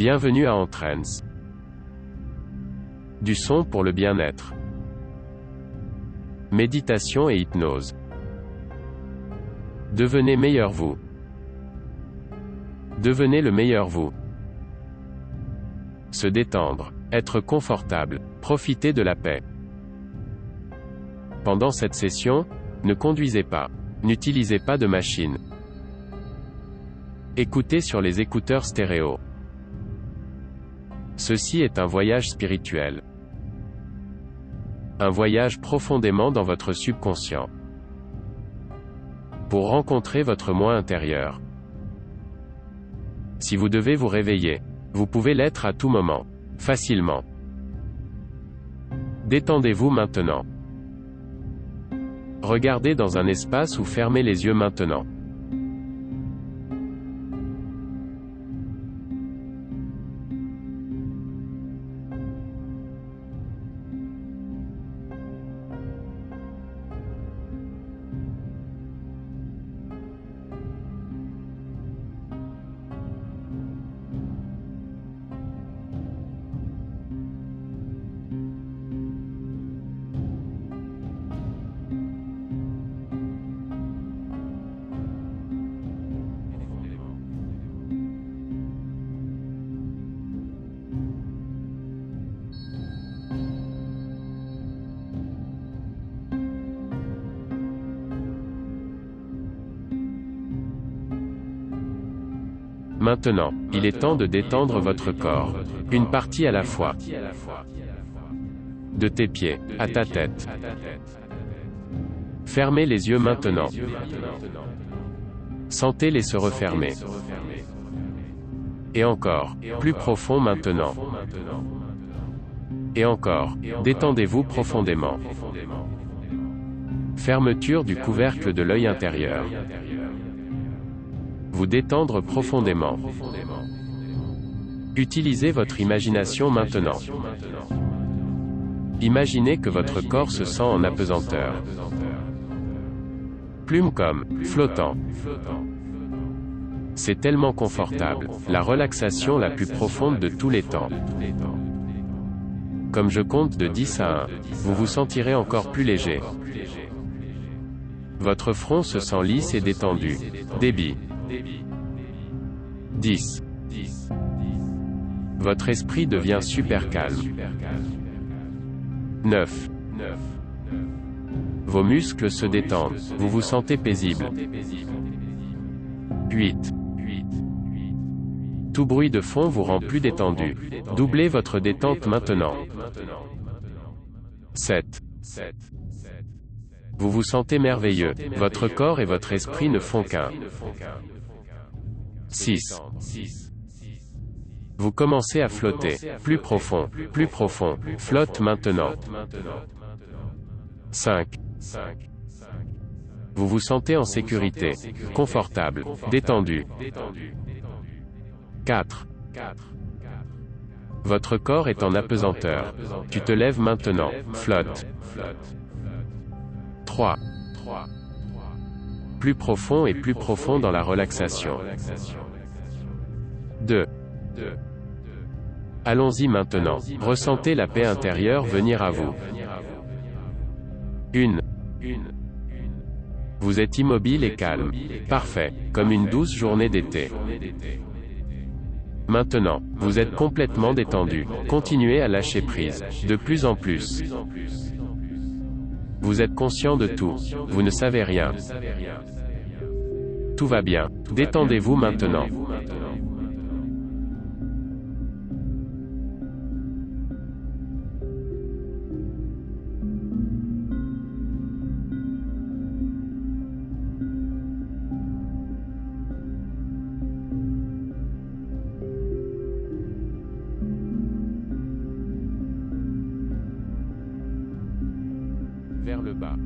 Bienvenue à Entrance. Du son pour le bien-être. Méditation et hypnose. Devenez meilleur vous. Devenez le meilleur vous. Se détendre, être confortable, profiter de la paix. Pendant cette session, ne conduisez pas. N'utilisez pas de machine. Écoutez sur les écouteurs stéréo. Ceci est un voyage spirituel. Un voyage profondément dans votre subconscient. Pour rencontrer votre moi intérieur. Si vous devez vous réveiller, vous pouvez l'être à tout moment, facilement. Détendez-vous maintenant. Regardez dans un espace ou fermez les yeux maintenant. Maintenant, il est temps de détendre votre corps. Une partie à la fois. De tes pieds, à ta tête. Fermez les yeux maintenant. Sentez-les se refermer. Et encore, plus profond maintenant. Et encore, détendez-vous profondément. Fermeture du couvercle de l'œil intérieur. Vous détendre profondément. Utilisez votre imagination maintenant. Imaginez que votre corps se sent en apesanteur. Plume comme, flottant. C'est tellement confortable, la relaxation la plus profonde de tous les temps. Comme je compte de 10 à 1, vous vous sentirez encore plus léger. Votre front se sent lisse et détendu. Débit. 10. Votre esprit devient super calme. 9. Vos muscles se détendent, vous vous sentez paisible. 8. Tout bruit de fond vous rend plus détendu. Doublez votre détente maintenant. 7. Vous vous sentez merveilleux, votre corps et votre esprit ne font qu'un. 6. Vous commencez à flotter, plus profond, flotte maintenant. 5. Vous vous sentez en sécurité, confortable, détendu. 4. Votre corps est en apesanteur. Tu te lèves maintenant, flotte. 3. Plus profond et plus profond dans la relaxation. 2. Allons-y maintenant. Ressentez la paix intérieure venir à vous. 1. Vous êtes immobile et calme. Parfait, comme une douce journée d'été. Maintenant, vous êtes complètement détendu. Continuez à lâcher prise. De plus en plus. Vous êtes conscient de tout. Vous ne savez rien. Tout va bien. Détendez-vous maintenant. Vers le bas.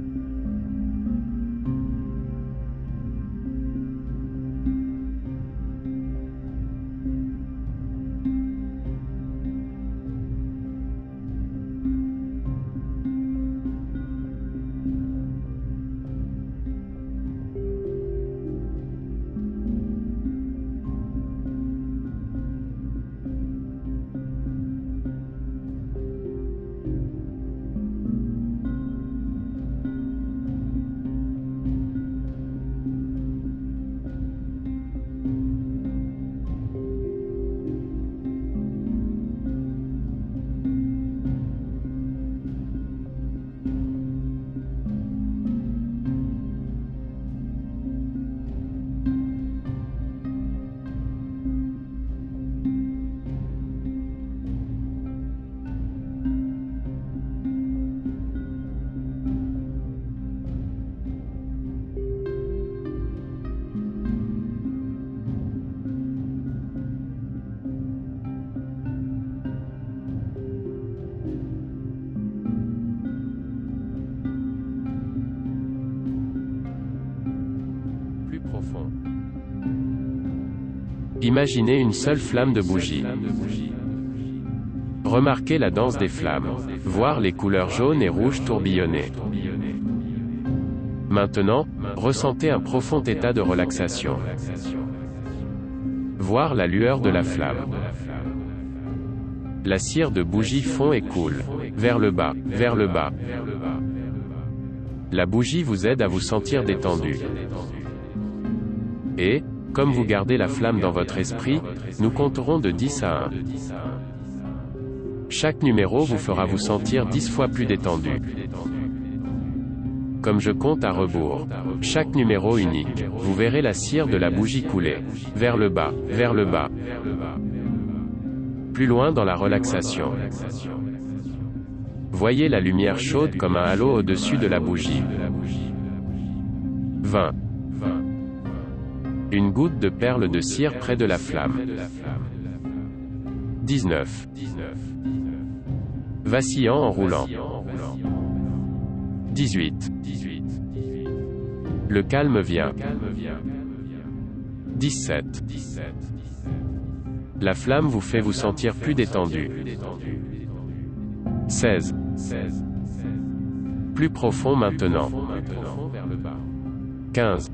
Imaginez une seule flamme de bougie. Remarquez la danse des flammes, voir les couleurs jaunes et rouges tourbillonner. Maintenant, ressentez un profond état de relaxation. Voir la lueur de la flamme. La cire de bougie fond et coule, vers le bas, vers le bas. La bougie vous aide à vous sentir détendu. Et, comme vous gardez la flamme dans votre esprit, nous compterons de 10 à 1. Chaque numéro vous fera vous sentir 10 fois plus détendu. Comme je compte à rebours. Chaque numéro unique, vous verrez la cire de la bougie couler, vers le bas, vers le bas. Plus loin dans la relaxation. Voyez la lumière chaude comme un halo au-dessus de la bougie. 20. Une goutte de perle de cire près de la flamme. 19. Vacillant en roulant. 18. Le calme vient. 17. La flamme vous fait vous sentir plus détendu. 16. Plus profond maintenant. 15.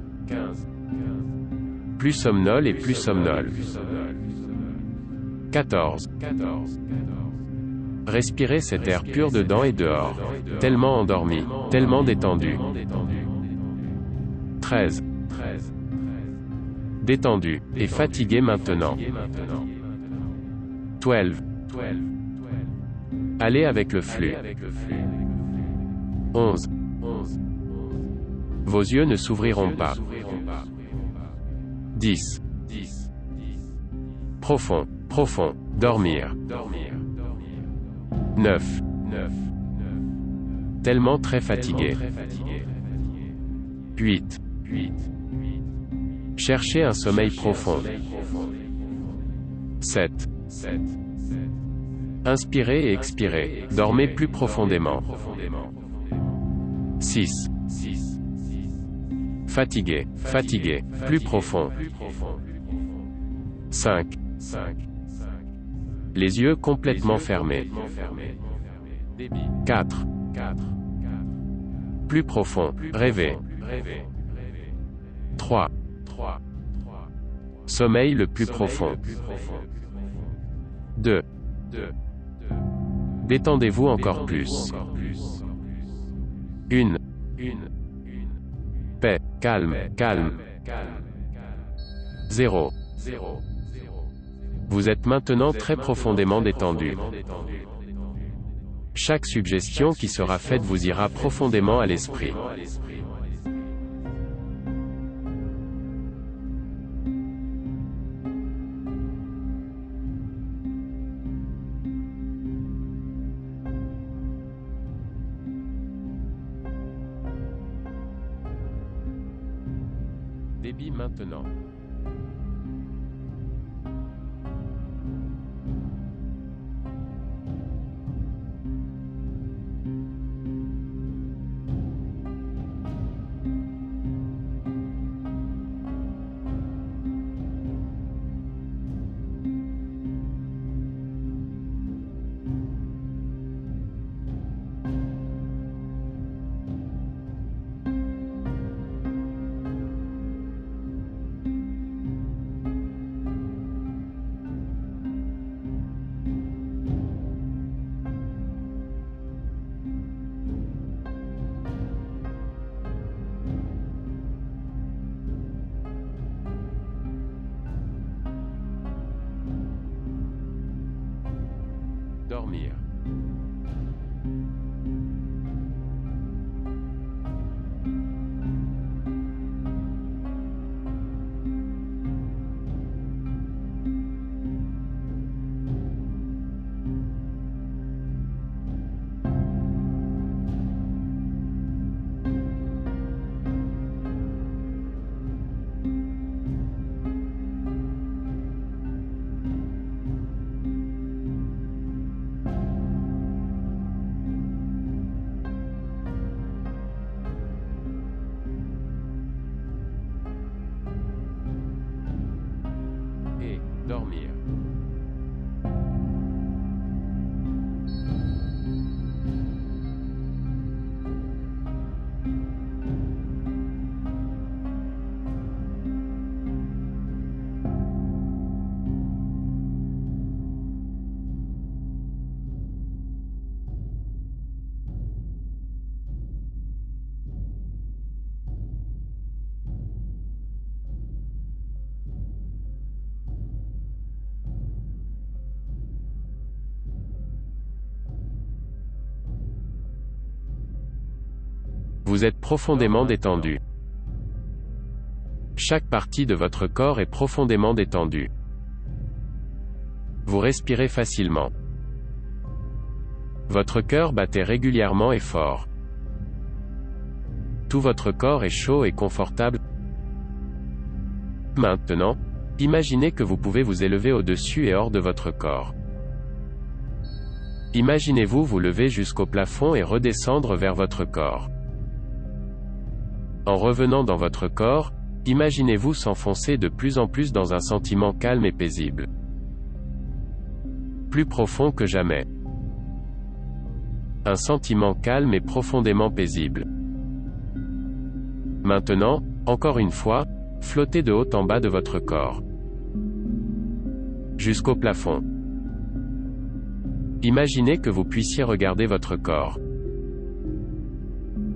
Plus somnole et plus somnole. 14. Respirez cet air pur dedans et dehors. Tellement endormi, tellement détendu. 13. Détendu, et fatigué maintenant. 12. Allez avec le flux. 11. Vos yeux ne s'ouvriront pas. 10. Profond, profond, dormir. 9. Tellement très fatigué. 8. Cherchez un sommeil profond. 7. Inspirez et expirez, dormez plus profondément. 6. Fatigué, fatigué, plus profond. 5. Les yeux complètement fermés. 4. Plus profond, rêvez. 3. Sommeil le plus profond. 2. Détendez-vous encore plus. 1. Paix, calme, calme. 0. Vous êtes maintenant très profondément détendu. Chaque suggestion qui sera faite vous ira profondément à l'esprit. Débit maintenant. Dormir. Vous êtes profondément détendu. Chaque partie de votre corps est profondément détendue. Vous respirez facilement. Votre cœur battait régulièrement et fort. Tout votre corps est chaud et confortable. Maintenant, imaginez que vous pouvez vous élever au-dessus et hors de votre corps. Imaginez-vous vous lever jusqu'au plafond et redescendre vers votre corps. En revenant dans votre corps, imaginez-vous s'enfoncer de plus en plus dans un sentiment calme et paisible. Plus profond que jamais. Un sentiment calme et profondément paisible. Maintenant, encore une fois, flottez de haut en bas de votre corps. Jusqu'au plafond. Imaginez que vous puissiez regarder votre corps.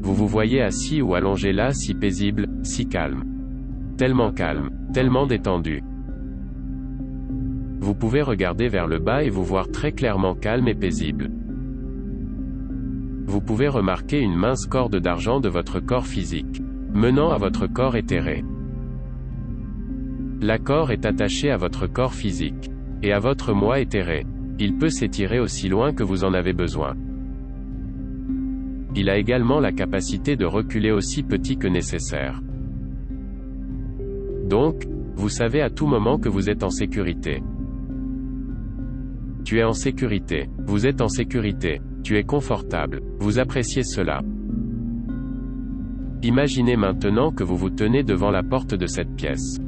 Vous vous voyez assis ou allongé là, si paisible, si calme. Tellement détendu. Vous pouvez regarder vers le bas et vous voir très clairement calme et paisible. Vous pouvez remarquer une mince corde d'argent de votre corps physique, menant à votre corps éthéré. La corde est attachée à votre corps physique, et à votre moi éthéré. Il peut s'étirer aussi loin que vous en avez besoin. Il a également la capacité de reculer aussi petit que nécessaire. Donc, vous savez à tout moment que vous êtes en sécurité. Tu es en sécurité. Vous êtes en sécurité. Tu es confortable. Vous appréciez cela. Imaginez maintenant que vous vous tenez devant la porte de cette pièce.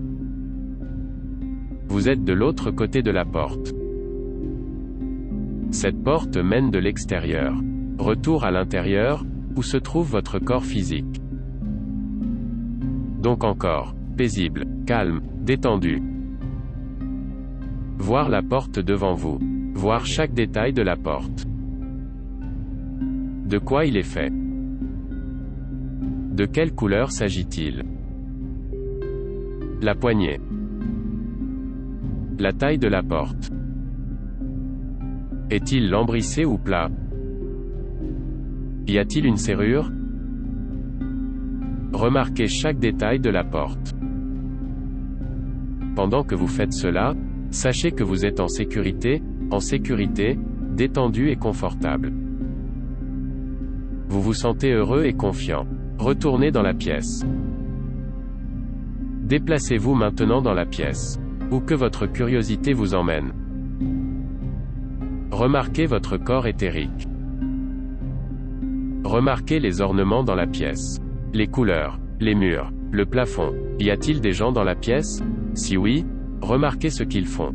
Vous êtes de l'autre côté de la porte. Cette porte mène de l'extérieur. Retour à l'intérieur, où se trouve votre corps physique. Donc encore, paisible, calme, détendu. Voir la porte devant vous. Voir chaque détail de la porte. De quoi il est fait? De quelle couleur s'agit-il? La poignée. La taille de la porte. Est-il lambrissé ou plat? Y a-t-il une serrure? Remarquez chaque détail de la porte. Pendant que vous faites cela, sachez que vous êtes en sécurité, détendu et confortable. Vous vous sentez heureux et confiant. Retournez dans la pièce. Déplacez-vous maintenant dans la pièce. Où que votre curiosité vous emmène. Remarquez votre corps éthérique. Remarquez les ornements dans la pièce. Les couleurs, les murs, le plafond. Y a-t-il des gens dans la pièce? Si oui, remarquez ce qu'ils font.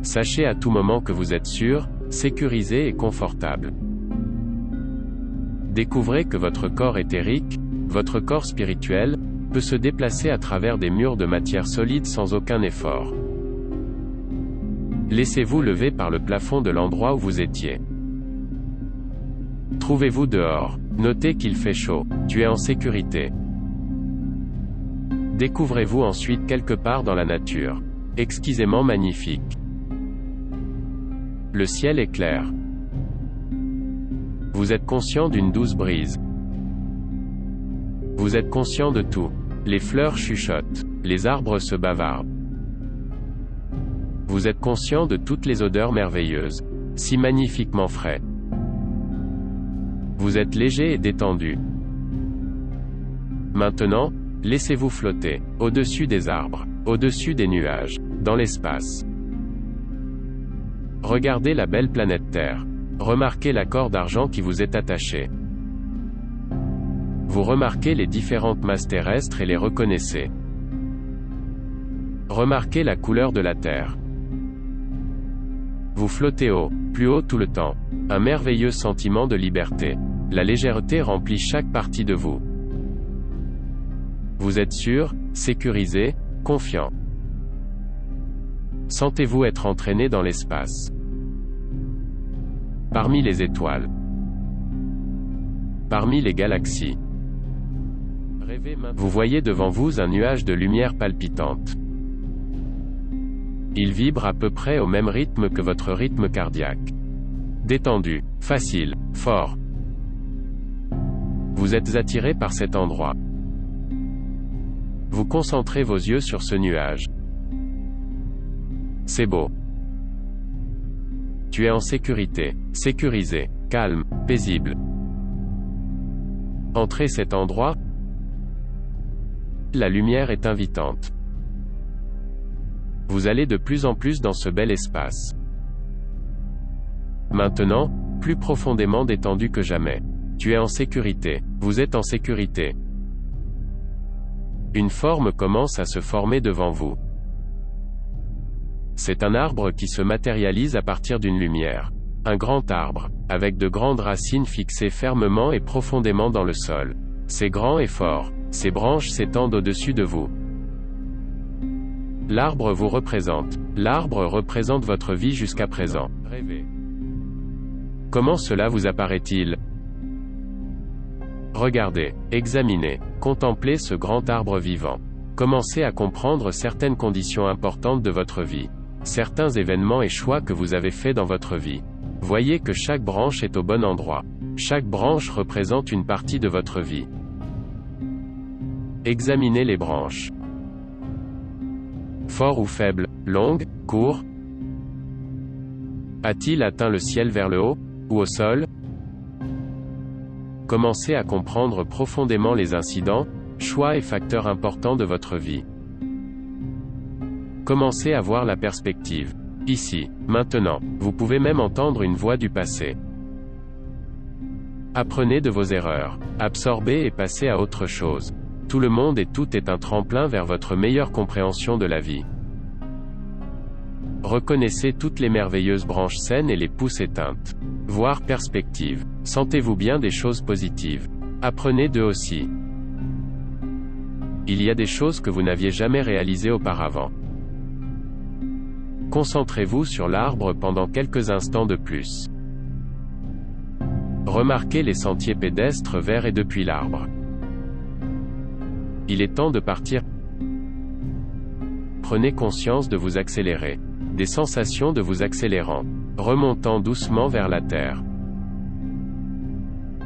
Sachez à tout moment que vous êtes sûr, sécurisé et confortable. Découvrez que votre corps éthérique, votre corps spirituel, peut se déplacer à travers des murs de matière solide sans aucun effort. Laissez-vous lever par le plafond de l'endroit où vous étiez. Trouvez-vous dehors. Notez qu'il fait chaud. Tu es en sécurité. Découvrez-vous ensuite quelque part dans la nature. Exquisément magnifique. Le ciel est clair. Vous êtes conscient d'une douce brise. Vous êtes conscient de tout. Les fleurs chuchotent. Les arbres se bavardent. Vous êtes conscient de toutes les odeurs merveilleuses. Si magnifiquement frais. Vous êtes léger et détendu. Maintenant, laissez-vous flotter, au-dessus des arbres, au-dessus des nuages, dans l'espace. Regardez la belle planète Terre. Remarquez la corde d'argent qui vous est attachée. Vous remarquez les différentes masses terrestres et les reconnaissez. Remarquez la couleur de la Terre. Vous flottez haut, plus haut tout le temps. Un merveilleux sentiment de liberté. La légèreté remplit chaque partie de vous. Vous êtes sûr, sécurisé, confiant. Sentez-vous être entraîné dans l'espace. Parmi les étoiles. Parmi les galaxies. Vous voyez devant vous un nuage de lumière palpitante. Il vibre à peu près au même rythme que votre rythme cardiaque. Détendu, facile, fort. Vous êtes attiré par cet endroit. Vous concentrez vos yeux sur ce nuage. C'est beau. Tu es en sécurité, sécurisé, calme, paisible. Entrez cet endroit. La lumière est invitante. Vous allez de plus en plus dans ce bel espace. Maintenant, plus profondément détendu que jamais. Tu es en sécurité. Vous êtes en sécurité. Une forme commence à se former devant vous. C'est un arbre qui se matérialise à partir d'une lumière. Un grand arbre, avec de grandes racines fixées fermement et profondément dans le sol. C'est grand et fort. Ses branches s'étendent au-dessus de vous. L'arbre vous représente. L'arbre représente votre vie jusqu'à présent. Rêvez. Comment cela vous apparaît-il? Regardez, examinez, contemplez ce grand arbre vivant. Commencez à comprendre certaines conditions importantes de votre vie. Certains événements et choix que vous avez faits dans votre vie. Voyez que chaque branche est au bon endroit. Chaque branche représente une partie de votre vie. Examinez les branches. Fort ou faible, longue, court? A-t-il atteint le ciel vers le haut, ou au sol? Commencez à comprendre profondément les incidents, choix et facteurs importants de votre vie. Commencez à voir la perspective. Ici, maintenant, vous pouvez même entendre une voix du passé. Apprenez de vos erreurs. Absorbez et passez à autre chose. Tout le monde et tout est un tremplin vers votre meilleure compréhension de la vie. Reconnaissez toutes les merveilleuses branches saines et les pousses éteintes. Voir perspective. Sentez-vous bien des choses positives. Apprenez d'eux aussi. Il y a des choses que vous n'aviez jamais réalisées auparavant. Concentrez-vous sur l'arbre pendant quelques instants de plus. Remarquez les sentiers pédestres vers et depuis l'arbre. Il est temps de partir. Prenez conscience de vous accélérer. Des sensations de vous accélérant. Remontant doucement vers la Terre.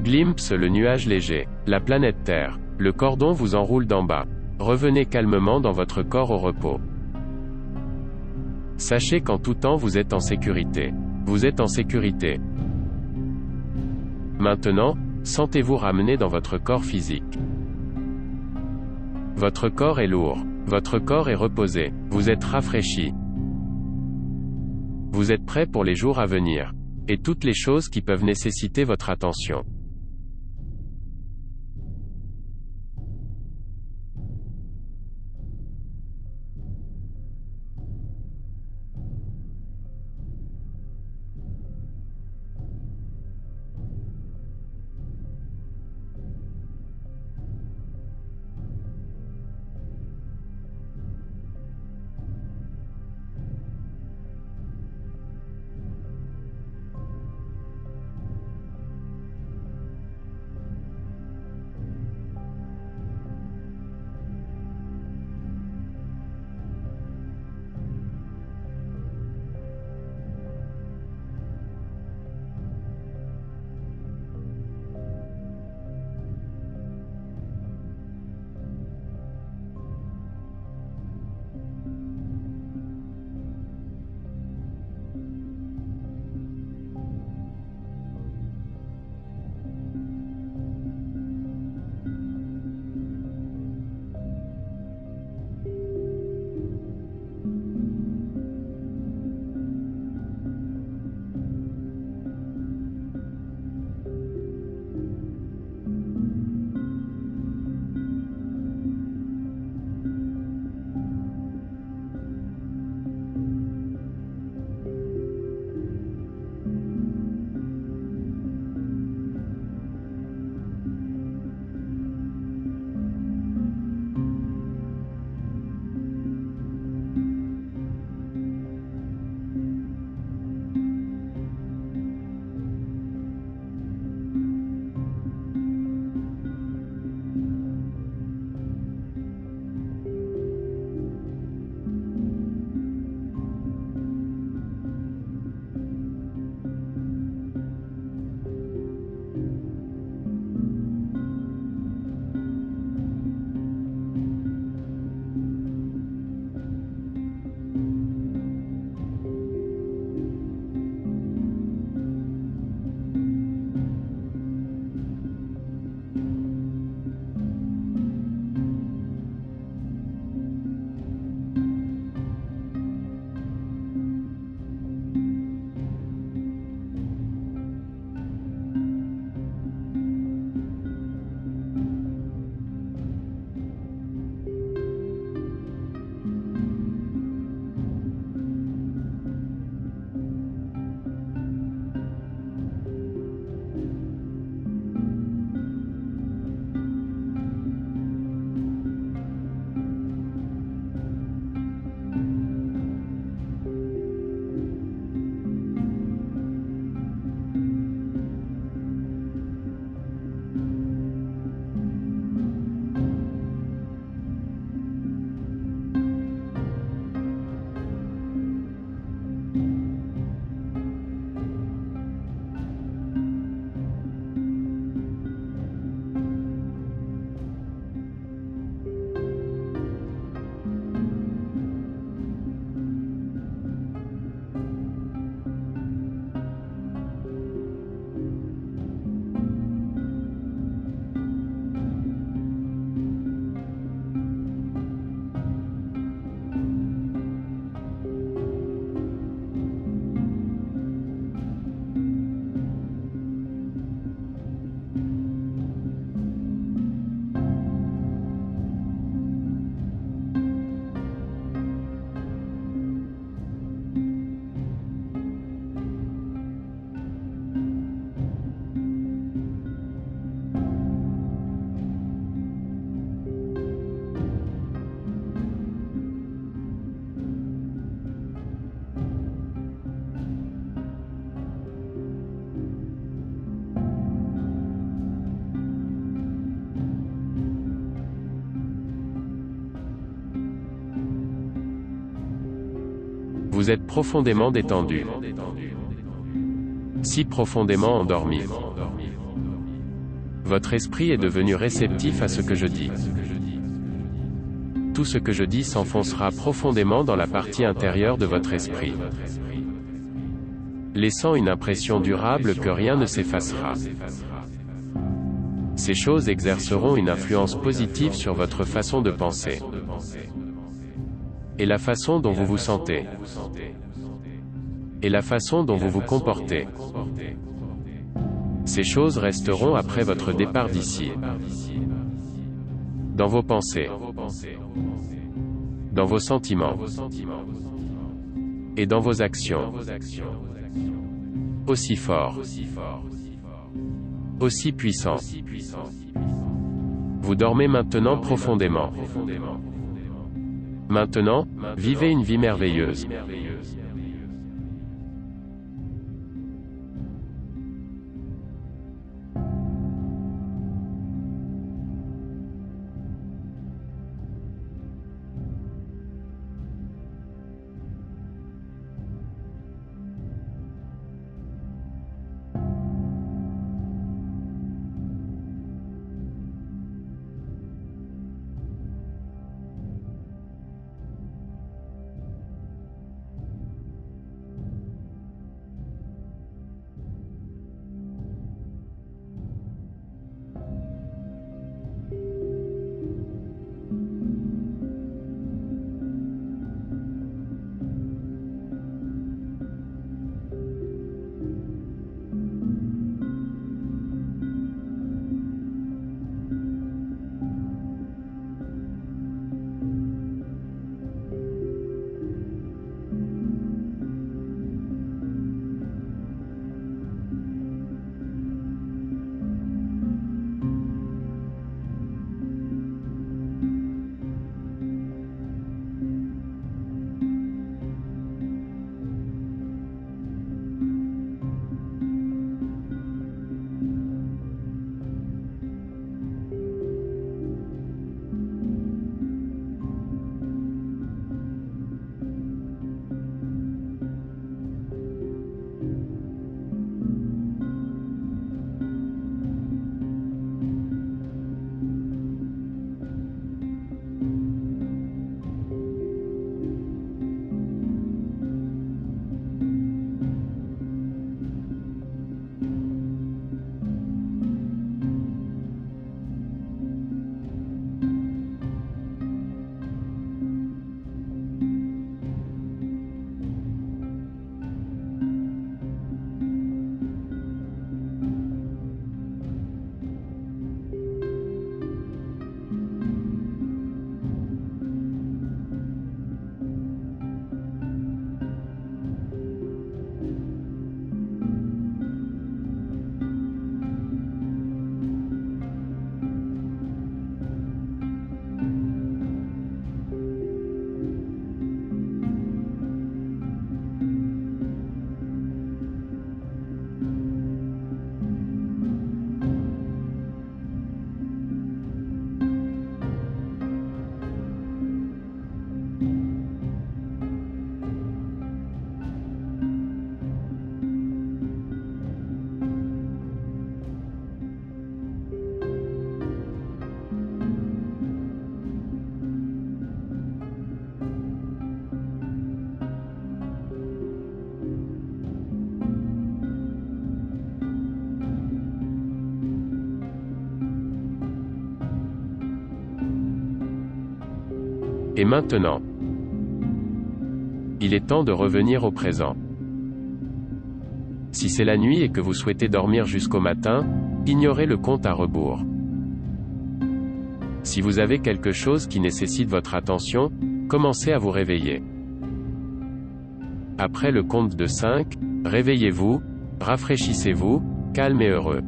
Glimpse le nuage léger. La planète Terre. Le cordon vous enroule d'en bas. Revenez calmement dans votre corps au repos. Sachez qu'en tout temps vous êtes en sécurité. Vous êtes en sécurité. Maintenant, sentez-vous ramener dans votre corps physique. Votre corps est lourd. Votre corps est reposé. Vous êtes rafraîchi. Vous êtes prêt pour les jours à venir. Et toutes les choses qui peuvent nécessiter votre attention. Vous êtes profondément détendu. Si profondément endormi. Votre esprit est devenu réceptif à ce que je dis. Tout ce que je dis s'enfoncera profondément dans la partie intérieure de votre esprit, laissant une impression durable que rien ne s'effacera. Ces choses exerceront une influence positive sur votre façon de penser et la façon dont vous vous sentez et la façon dont vous vous comportez. Ces choses resteront après votre départ d'ici, dans vos pensées, dans vos sentiments et dans vos actions, aussi forts, aussi puissants. Vous dormez maintenant profondément. Maintenant, vivez une vie merveilleuse. Et maintenant, il est temps de revenir au présent. Si c'est la nuit et que vous souhaitez dormir jusqu'au matin, ignorez le compte à rebours. Si vous avez quelque chose qui nécessite votre attention, commencez à vous réveiller. Après le compte de 5, réveillez-vous, rafraîchissez-vous, calme et heureux.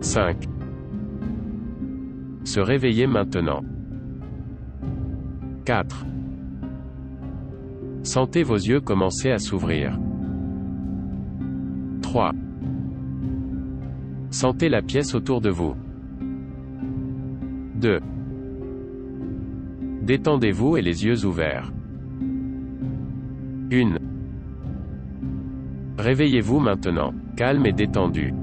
5. Se réveiller maintenant. 4. Sentez vos yeux commencer à s'ouvrir. 3. Sentez la pièce autour de vous. 2. Détendez-vous et les yeux ouverts. 1. Réveillez-vous maintenant, calme et détendu.